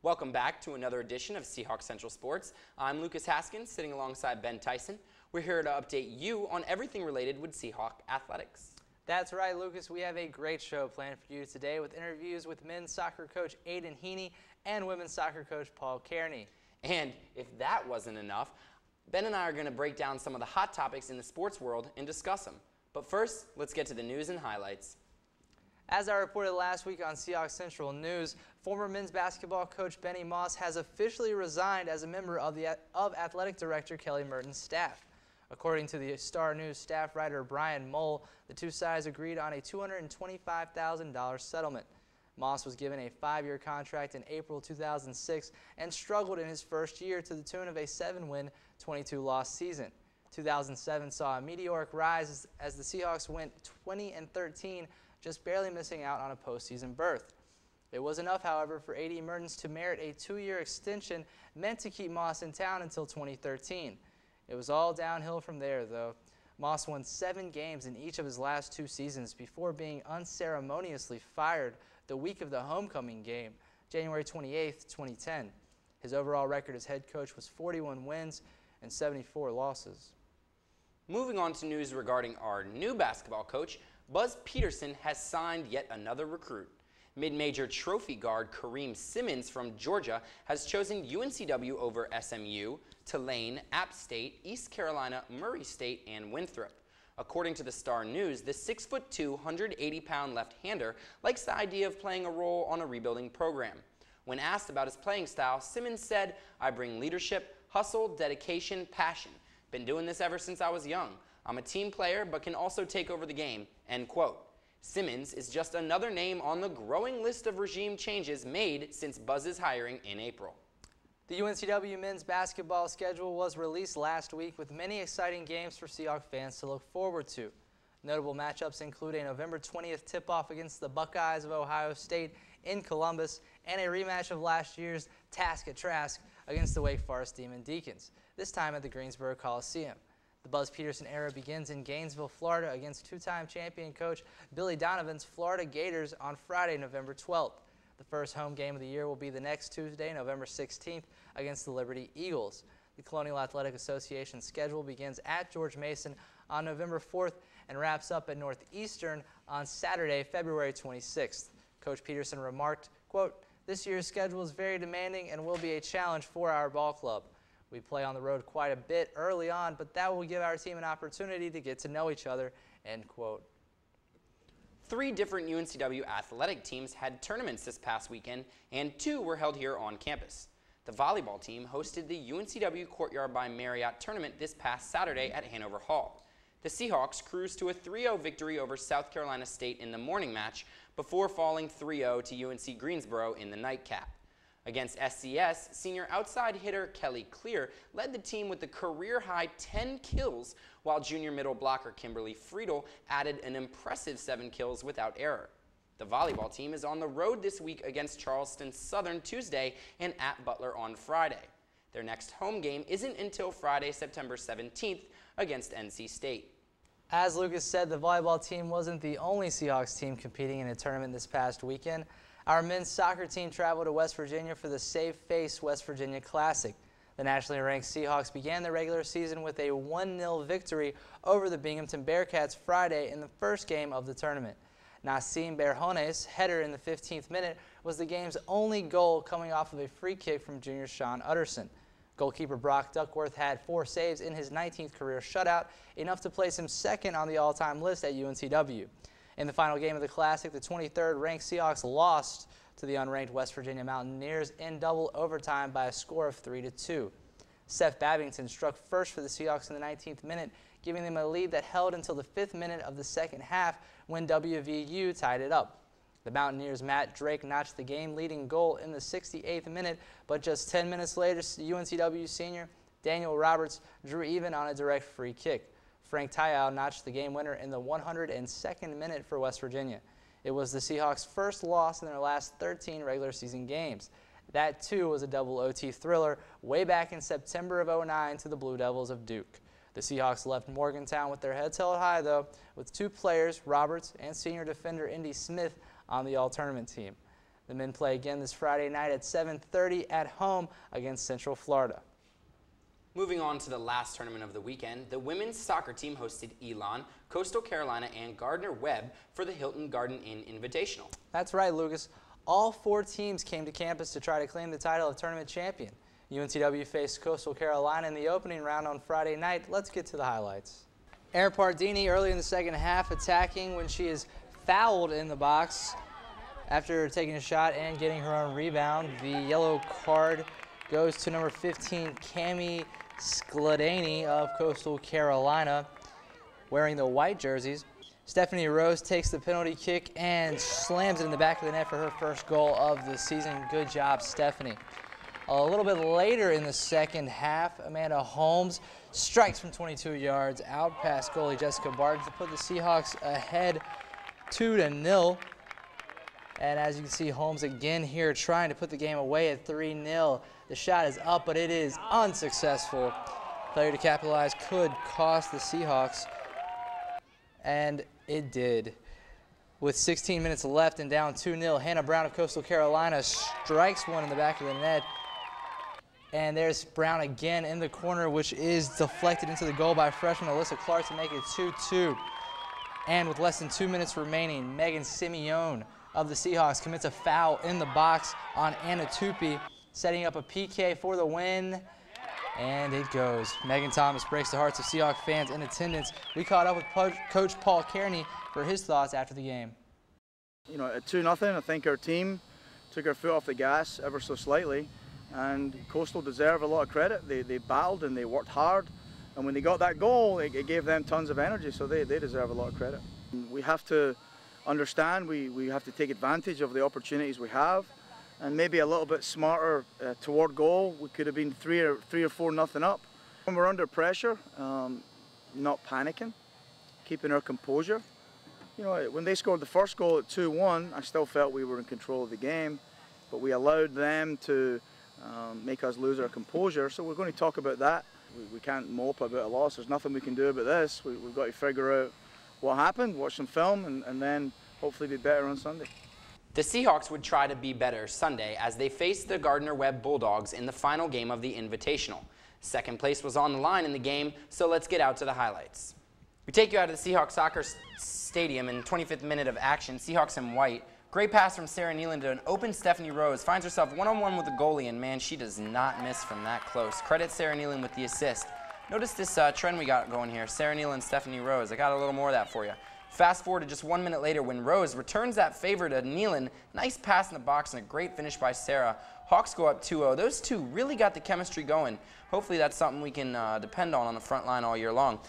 Welcome back to another edition of Seahawks Central Sports. I'm Lucas Haskins, sitting alongside Ben Tyson. We're here to update you on everything related with Seahawk athletics. That's right, Lucas. We have a great show planned for you today with interviews with men's soccer coach Aiden Heaney and women's soccer coach Paul Kearney. And if that wasn't enough, Ben and I are going to break down some of the hot topics in the sports world and discuss them. But first, let's get to the news and highlights. As I reported last week on Seahawks Central News, former men's basketball coach Benny Moss has officially resigned as a member of athletic director Kelly Merton's staff. According to the Star News staff writer Brian Mole, the two sides agreed on a $225,000 settlement. Moss was given a 5-year contract in April 2006 and struggled in his first year to the tune of a 7-win, 22-loss season. 2007 saw a meteoric rise as the Seahawks went 20-13, just barely missing out on a postseason berth. It was enough, however, for A.D. Mertens to merit a 2-year extension meant to keep Moss in town until 2013. It was all downhill from there, though. Moss won 7 games in each of his last 2 seasons before being unceremoniously fired the week of the homecoming game, January 28, 2010. His overall record as head coach was 41 wins and 74 losses. Moving on to news regarding our new basketball coach, Buzz Peterson has signed yet another recruit. Mid-major trophy guard Kareem Simmons from Georgia has chosen UNCW over SMU, Tulane, App State, East Carolina, Murray State, and Winthrop. According to the Star News, the 6'2", 180-pound left-hander likes the idea of playing a role on a rebuilding program. When asked about his playing style, Simmons said, "I bring leadership, hustle, dedication, passion. Been doing this ever since I was young. I'm a team player but can also take over the game." End quote. Simmons is just another name on the growing list of regime changes made since Buzz's hiring in April. The UNCW men's basketball schedule was released last week with many exciting games for Seahawks fans to look forward to. Notable matchups include a November 20th tip-off against the Buckeyes of Ohio State in Columbus and a rematch of last year's Task at Trask against the Wake Forest Demon Deacons, this time at the Greensboro Coliseum. The Buzz Peterson era begins in Gainesville, Florida against 2-time champion coach Billy Donovan's Florida Gators on Friday, November 12th. The first home game of the year will be the next Tuesday, November 16th, against the Liberty Eagles. The Colonial Athletic Association schedule begins at George Mason on November 4th and wraps up at Northeastern on Saturday, February 26th. Coach Peterson remarked, quote, "This year's schedule is very demanding and will be a challenge for our ball club. We play on the road quite a bit early on, but that will give our team an opportunity to get to know each other," end quote. 3 different UNCW athletic teams had tournaments this past weekend, and 2 were held here on campus. The volleyball team hosted the UNCW Courtyard by Marriott tournament this past Saturday at Hanover Hall. The Seahawks cruised to a 3-0 victory over South Carolina State in the morning match before falling 3-0 to UNC Greensboro in the nightcap. Against SCS, senior outside hitter Kelly Clear led the team with the career-high 10 kills, while junior middle blocker Kimberly Friedel added an impressive 7 kills without error. The volleyball team is on the road this week against Charleston Southern Tuesday and at Butler on Friday. Their next home game isn't until Friday, September 17th against NC State. As Lucas said, the volleyball team wasn't the only Seahawks team competing in a tournament this past weekend. Our men's soccer team traveled to West Virginia for the Save Face West Virginia Classic. The nationally ranked Seahawks began the regular season with a 1-0 victory over the Binghamton Bearcats Friday in the first game of the tournament. Nassim Berjones' header in the 15th minute was the game's only goal, coming off of a free kick from junior Sean Utterson. Goalkeeper Brock Duckworth had 4 saves in his 19th career shutout, enough to place him second on the all-time list at UNCW. In the final game of the Classic, the 23rd-ranked Seahawks lost to the unranked West Virginia Mountaineers in double overtime by a score of 3-2. Seth Babington struck first for the Seahawks in the 19th minute, giving them a lead that held until the 5th minute of the second half when WVU tied it up. The Mountaineers' Matt Drake notched the game-leading goal in the 68th minute, but just 10 minutes later, UNCW senior Daniel Roberts drew even on a direct free kick. Frank Tyau notched the game winner in the 102nd minute for West Virginia. It was the Seahawks' first loss in their last 13 regular season games. That, too, was a double OT thriller way back in September of '09 to the Blue Devils of Duke. The Seahawks left Morgantown with their heads held high, though, with 2 players, Roberts and senior defender Indy Smith, on the all-tournament team. The men play again this Friday night at 7:30 at home against Central Florida. Moving on to the last tournament of the weekend, the women's soccer team hosted Elon, Coastal Carolina, and Gardner-Webb for the Hilton Garden Inn Invitational. That's right, Lucas. All 4 teams came to campus to try to claim the title of tournament champion. UNCW faced Coastal Carolina in the opening round on Friday night. Let's get to the highlights. Erin Pardini early in the second half attacking when she is fouled in the box after taking a shot and getting her own rebound. The yellow card goes to number 15, Cami Skladany of Coastal Carolina, wearing the white jerseys. Stephanie Rose takes the penalty kick and slams it in the back of the net for her first goal of the season. Good job, Stephanie. A little bit later in the second half, Amanda Holmes strikes from 22 yards out past goalie Jessica Barton to put the Seahawks ahead 2-0. And as you can see, Holmes again here trying to put the game away at 3-0. The shot is up, but it is unsuccessful. Failure to capitalize could cost the Seahawks, and it did. With 16 minutes left and down 2-0, Hannah Brown of Coastal Carolina strikes one in the back of the net. And there's Brown again in the corner, which is deflected into the goal by freshman Alyssa Clark to make it 2-2. And with less than 2 minutes remaining, Megan Simeone of the Seahawks commits a foul in the box on Anna Tupi, setting up a PK for the win. And it goes. Megan Thomas breaks the hearts of Seahawks fans in attendance. We caught up with Coach Paul Kearney for his thoughts after the game. You know, at 2-0, I think our team took our foot off the gas ever so slightly, and Coastal deserve a lot of credit. They battled and they worked hard, and when they got that goal, it gave them tons of energy, so they deserve a lot of credit. We have to understand, we have to take advantage of the opportunities we have, and maybe a little bit smarter toward goal. We could have been 3 or 4-0 up. When we're under pressure, not panicking, keeping our composure. You know, when they scored the first goal at 2-1, I still felt we were in control of the game, but we allowed them to make us lose our composure. So we're going to talk about that. We can't mope about a loss. There's nothing we can do about this. We've got to figure out what happened, watch some film, and then hopefully be better on Sunday. The Seahawks would try to be better Sunday as they faced the Gardner-Webb Bulldogs in the final game of the Invitational. Second place was on the line in the game, so let's get out to the highlights. We take you out of the Seahawks soccer stadium in 25th minute of action. Seahawks in white. Great pass from Sarah Nealon to an open Stephanie Rose. Finds herself one-on-one with the goalie, and man, she does not miss from that close. Credit Sarah Nealon with the assist. Notice this trend we got going here. Sarah Nealon, Stephanie Rose. I got a little more of that for you. Fast forward to just 1 minute later when Rose returns that favor to Nealon. Nice pass in the box and a great finish by Sarah. Hawks go up 2-0. Those two really got the chemistry going. Hopefully that's something we can depend on the front line all year long.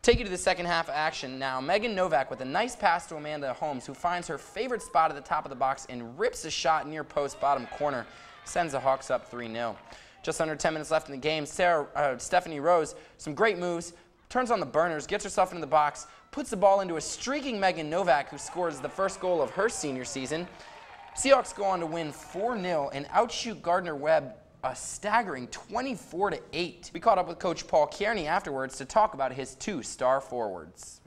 Take you to the second half of action now. Megan Novak with a nice pass to Amanda Holmes, who finds her favorite spot at the top of the box and rips a shot near post bottom corner. Sends the Hawks up 3-0. Just under 10 minutes left in the game. Stephanie Rose, some great moves, turns on the burners, gets herself into the box, puts the ball into a streaking Megan Novak, who scores the first goal of her senior season. Seahawks go on to win 4-0 and outshoot Gardner-Webb a staggering 24-8. We caught up with Coach Paul Kearney afterwards to talk about his 2 star forwards.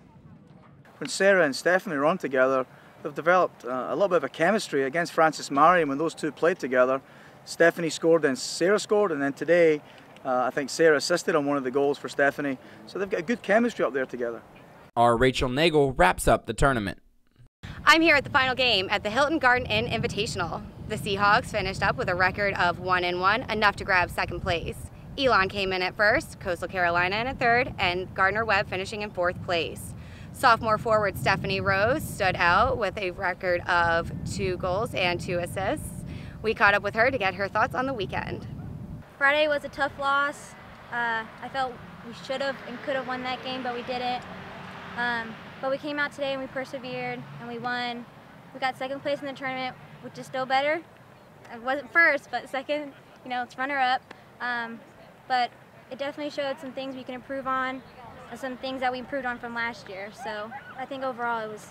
When Sarah and Stephanie run together, they've developed a little bit of a chemistry. Against Francis Marion, when those two played together, Stephanie scored, then Sarah scored, and then today, I think Sarah assisted on one of the goals for Stephanie. So they've got a good chemistry up there together. Our Rachel Nagel wraps up the tournament. I'm here at the final game at the Hilton Garden Inn Invitational. The Seahawks finished up with a record of 1-1, enough to grab second place. Elon came in at first, Coastal Carolina in at third, and Gardner-Webb finishing in 4th place. Sophomore forward Stephanie Rose stood out with a record of 2 goals and 2 assists. We caught up with her to get her thoughts on the weekend. Friday was a tough loss. I felt we should have and could have won that game, but we didn't. But we came out today and we persevered and we won. We got second place in the tournament, which is still better. It wasn't first, but second, you know, it's runner-up. But it definitely showed some things we can improve on and some things that we improved on from last year. So I think overall it was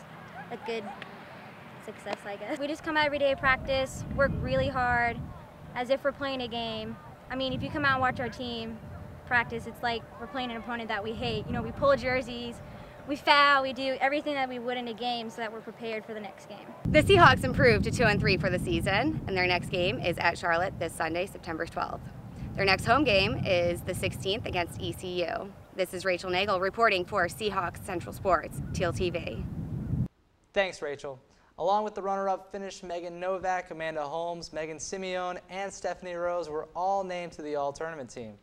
a good success, I guess. We just come out every day to practice, work really hard, as if we're playing a game. I mean, if you come out and watch our team practice, it's like we're playing an opponent that we hate. You know, we pull jerseys, we foul, we do everything that we would in a game so that we're prepared for the next game. The Seahawks improved to 2-3 for the season, and their next game is at Charlotte this Sunday, September 12th. Their next home game is the 16th against ECU. This is Rachel Nagel reporting for Seahawks Central Sports, Teal TV. Thanks, Rachel. Along with the runner-up finish, Megan Novak, Amanda Holmes, Megan Simeone, and Stephanie Rose were all named to the All-Tournament team.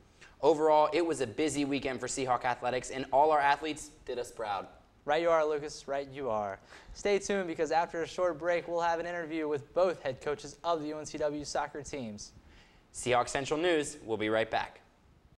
Overall, it was a busy weekend for Seahawk athletics, and all our athletes did us proud. Right you are, Lucas. Right you are. Stay tuned because after a short break, we'll have an interview with both head coaches of the UNCW soccer teams. Seahawks Central News, we'll be right back.